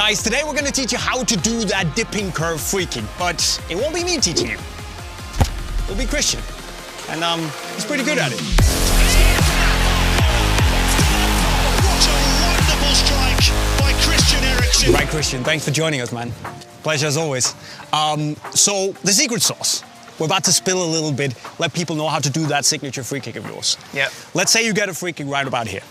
Guys, today we're going to teach you how to do that dipping curve free kick, but it won't be me teaching you. It'll be Christian, and he's pretty good at it. What a wonderful strike by Christian Eriksen. Right, Christian, thanks for joining us, man. Pleasure as always. So, the secret sauce. We're about to spill a little bit, let people know how to do that signature free kick of yours. Yeah. Let's say you get a free kick right about here.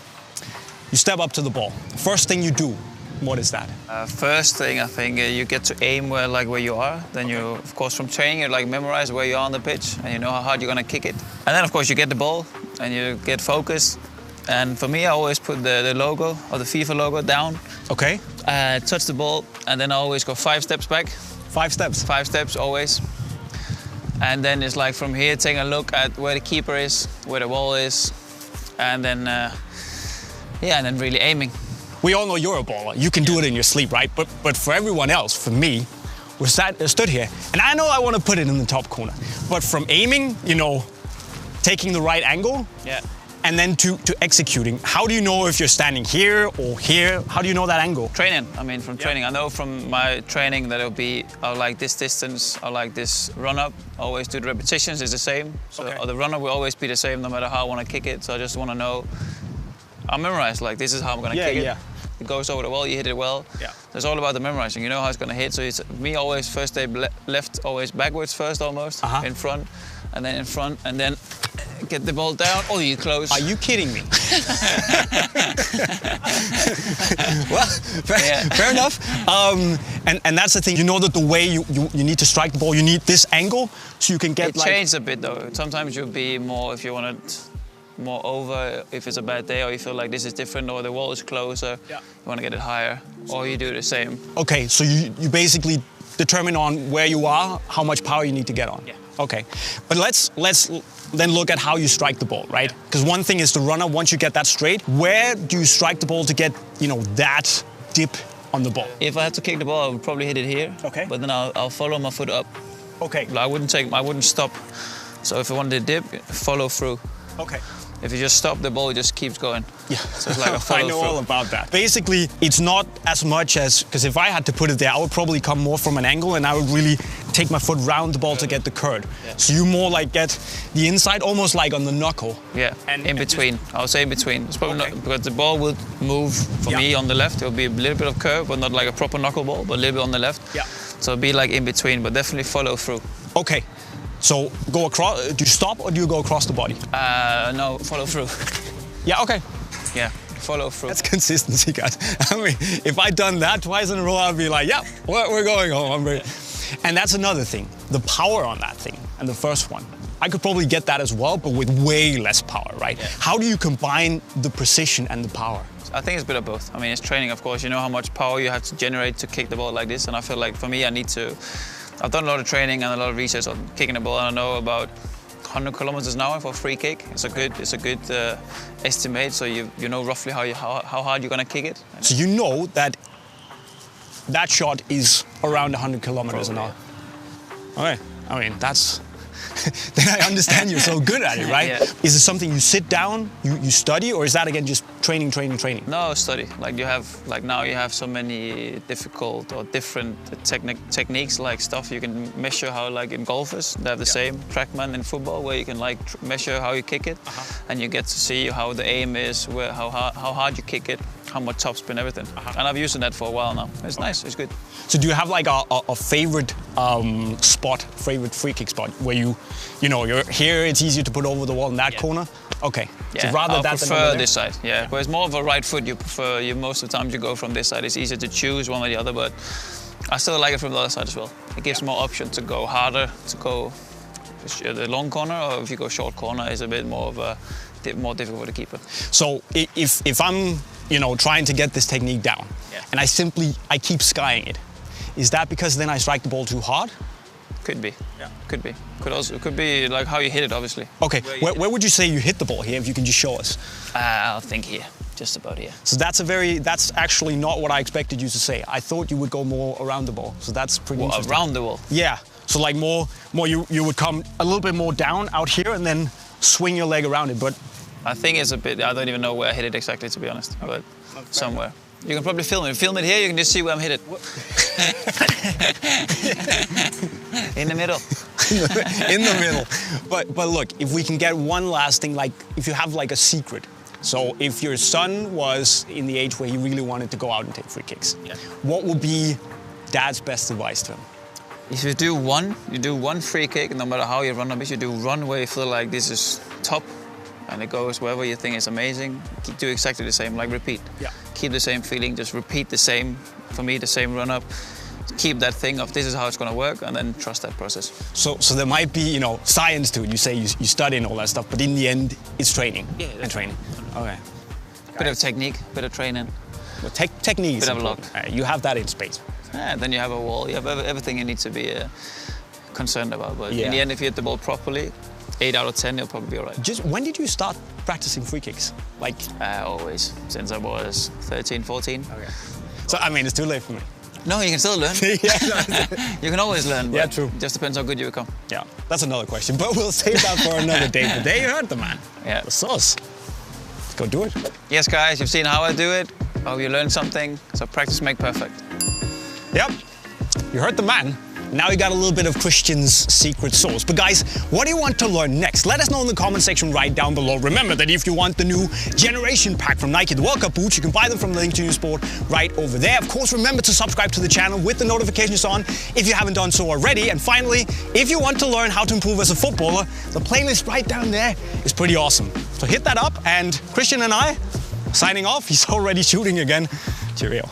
You step up to the ball. First thing you do, what is that? First thing, I think you get to aim where you are. Then you, of course, from training, you memorize where you are on the pitch and you know how hard you're gonna kick it. And then, of course, you get the ball and you get focused. And for me, I always put the logo or the FIFA logo down. Okay. Touch the ball, and then I always go 5 steps back. 5 steps? 5 steps, always. And then it's like from here, taking a look at where the keeper is, where the ball is, and then, and then really aiming. We all know you're a baller. You can do it in your sleep, right? But for everyone else, for me, we stood here, and I know I want to put it in the top corner. But from aiming, taking the right angle, and then to executing, how do you know if you're standing here or here? How do you know that angle? Training. I mean, from training. I know from my training that it'll be, I like this distance, I like this run-up. I always do the repetitions, it's the same. So the run-up will always be the same no matter how I want to kick it. So I just want to know, I memorize, like, this is how I'm going to kick it. It goes over the wall, you hit it well. Yeah. It's all about the memorizing. You know how it's going to hit. So it's me always first step left, always backwards first almost, in front, and then in front, and then get the ball down. Oh, you close. Are you kidding me? Well, fair enough. And that's the thing. You know that the way you need to strike the ball, you need this angle so you can get It changes a bit though. Sometimes you'll be more, if you want it more over, if it's a bad day or you feel like this is different or the wall is closer, you want to get it higher, or you do the same. Okay, so you basically determine on where you are, how much power you need to get on. Yeah. Okay, but let's then look at how you strike the ball, right? Because one thing is the runner, once you get that straight, where do you strike the ball to get, that dip on the ball? If I had to kick the ball, I would probably hit it here. Okay. But then I'll follow my foot up. Okay. I wouldn't stop. So if I wanted to dip, follow through. Okay. If you just stop, the ball just keeps going. Yeah, so it's like a follow I know through. all about that. Basically, it's not as much as, because if I had to put it there, I would probably come more from an angle and I would really take my foot round the ball to get the curve. Yeah. So you more like get the inside, almost like on the knuckle. Yeah, and in between. I would say in between. It's probably not, because the ball will move for me on the left. It'll be a little bit of curve, but not like a proper knuckle ball, but a little bit on the left. Yeah. So it'll be like in between, but definitely follow through. Okay. So go across, do you stop or do you go across the body? No, follow through. Yeah, okay. Yeah, follow through. That's consistency, guys. I mean, if I'd done that twice in a row, I'd be like, yeah, we're going home. And that's another thing, the power on that thing, and the first one. I could probably get that as well, but with way less power, right? Yeah. How do you combine the precision and the power? I think it's a bit of both. I mean, it's training, of course. You know how much power you have to generate to kick the ball like this, and I feel like for me, I've done a lot of training and a lot of research on kicking the ball, and I know about 100 kilometers an hour for a free kick. It's a good estimate, so you know roughly how hard you're gonna kick it. So you know that shot is around 100 kilometers an hour. Okay, I mean that's. Then I understand you're so good at it, right? Yeah. Is it something you sit down, you study, or is that again just training? No, study. Now you have so many difficult or different techniques, like stuff you can measure how, like in golfers, they have the same TrackMan in football, where you can measure how you kick it, and you get to see how the aim is, how hard you kick it, how much topspin, everything. And I've used that for a while now. It's nice, it's good. So do you have like a favorite favorite free kick spot where you're here, it's easier to put over the wall in that corner? Okay. Yeah, so rather I that prefer than this side, but it's more of a right foot. Most of the time you go from this side. It's easier to choose one or the other, but I still like it from the other side as well. It gives more option to go harder, to go the long corner, or if you go short corner, is a bit more more difficult for the keeper. So if I'm trying to get this technique down, and I keep skying it, is that because then I strike the ball too hard? Could be. Yeah. Could be. Could be like how you hit it, obviously. Okay. Where would you say you hit the ball here? If you can just show us. I think here, just about here. So that's actually not what I expected you to say. I thought you would go more around the ball. So that's pretty interesting. Around the wall. Yeah. So like more you would come a little bit more down out here and then swing your leg around it, but. I think it's a bit. I don't even know where I hit it exactly, to be honest, but somewhere. You can probably film it. Film it here, you can just see where I'm hit it. In the middle. In the middle. But look, if we can get one last thing, like if you have like a secret. So if your son was in the age where he really wanted to go out and take free kicks, what would be dad's best advice to him? If you do one free kick, no matter how you run up, if you do one where you feel like this is top, and it goes wherever you think is amazing, do exactly the same, like repeat. Yeah. Keep the same feeling, just repeat the same, for me, the same run up. Keep that thing of this is how it's going to work, and then trust that process. So there might be, you know, science to it. You say you study and all that stuff, but in the end, it's training and training. Okay. Bit of technique, bit of training. Well, technique. Bit of luck. You have that in space. Yeah, then you have a wall. You have everything you need to be concerned about. But in the end, if you hit the ball properly, 8 out of 10, you'll probably be all right. Just when did you start practicing free kicks? Like always, since I was 13, 14. Okay. So I mean, it's too late for me. No, you can still learn. You can always learn. Yeah, true. It just depends how good you become. Yeah, that's another question, but we'll save that for another day. Today you heard the man. Yeah. The sauce. Let's go do it. Yes, guys, you've seen how I do it. I hope you learned something. So practice make perfect. Yep. You heard the man. Now you got a little bit of Christian's secret sauce. But guys, what do you want to learn next? Let us know in the comment section right down below. Remember that if you want the new Generation Pack from Nike, the World Cup boots, you can buy them from the link to New Sport right over there. Of course, remember to subscribe to the channel with the notifications on if you haven't done so already. And finally, if you want to learn how to improve as a footballer, the playlist right down there is pretty awesome. So hit that up, and Christian and I, signing off. He's already shooting again. Cheerio.